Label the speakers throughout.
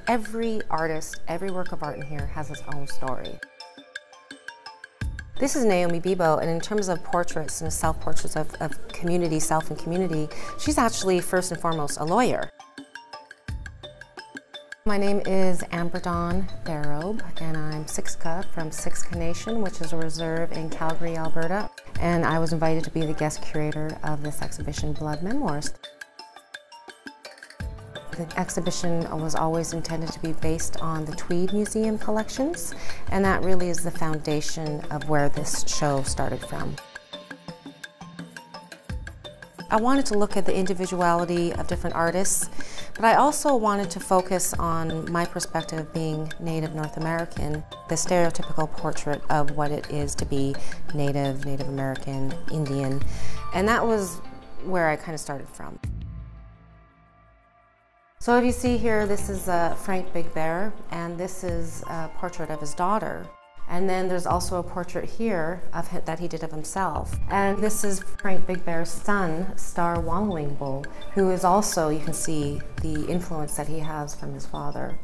Speaker 1: Every artist, every work of art in here has its own story. This is Naomi Bibo, and in terms of portraits and self-portraits of community, self and community, she's actually first and foremost a lawyer. My name is Amber Dawn Barobe, and I'm Siksika from Siksika Nation, which is a reserve in Calgary, Alberta. And I was invited to be the guest curator of this exhibition, Blood Memoirs. The exhibition was always intended to be based on the Tweed Museum collections, and that really is the foundation of where this show started from. I wanted to look at the individuality of different artists, but I also wanted to focus on my perspective being Native North American, the stereotypical portrait of what it is to be Native, Native American, Indian, and that was where I kind of started from. So if you see here, this is Frank Big Bear, and this is a portrait of his daughter. And then there's also a portrait here of him, that he did of himself. And this is Frank Big Bear's son, Star Wallowing Bull, who is also, you can see the influence that he has from his father.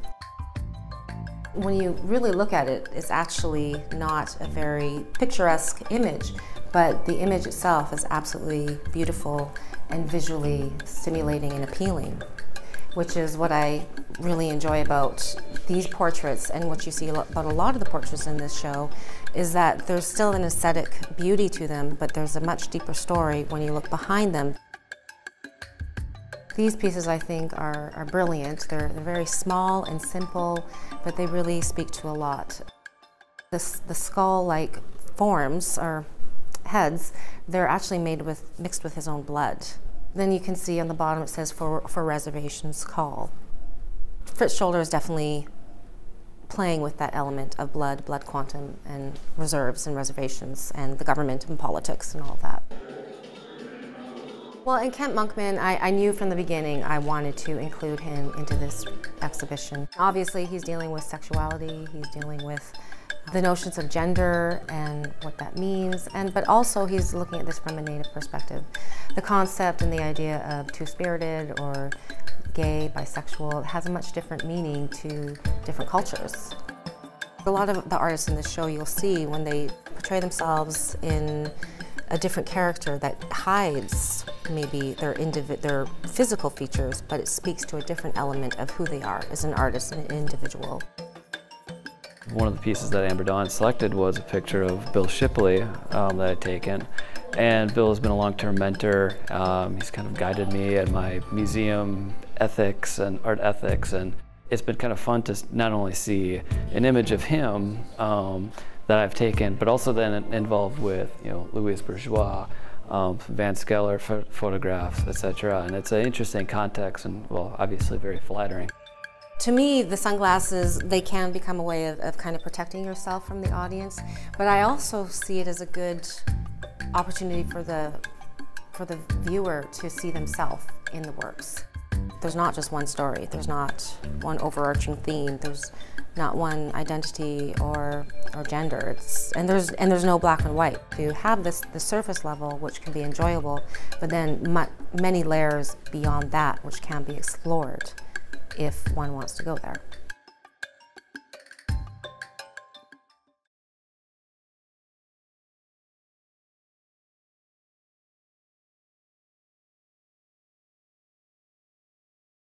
Speaker 1: When you really look at it, it's actually not a very picturesque image, but the image itself is absolutely beautiful and visually stimulating and appealing, which is what I really enjoy about these portraits, and what you see about a lot of the portraits in this show is that there's still an aesthetic beauty to them, but there's a much deeper story when you look behind them. These pieces, I think, are brilliant. They're very small and simple, but they really speak to a lot. The skull-like forms, or heads, they're actually mixed with his own blood. Then you can see on the bottom it says, for reservations call. Fritz Scholder is definitely playing with that element of blood quantum, and reserves and reservations, and the government and politics and all of that. Well, in Kent Monkman, I knew from the beginning I wanted to include him into this exhibition. Obviously, he's dealing with sexuality, he's dealing with the notions of gender and what that means, but also he's looking at this from a Native perspective. The concept and the idea of two-spirited or gay, bisexual has a much different meaning to different cultures. A lot of the artists in this show, you'll see when they portray themselves in a different character that hides maybe their physical features, but it speaks to a different element of who they are as an artist and an individual.
Speaker 2: One of the pieces that Amber Dawn selected was a picture of Bill Shipley that I'd taken. And Bill has been a long-term mentor. He's kind of guided me in my museum ethics and art ethics, and it's been kind of fun to not only see an image of him that I've taken, but also then involved with, Louis Bourgeois, Van Skeller photographs, etc. And it's an interesting context and, well, obviously very flattering.
Speaker 1: To me, the sunglasses, they can become a way of kind of protecting yourself from the audience, but I also see it as a good opportunity for the viewer to see themselves in the works. There's not just one story, there's not one overarching theme, there's not one identity or gender, and there's no black and white. You have the surface level, which can be enjoyable, but then many layers beyond that which can be explored if one wants to go there.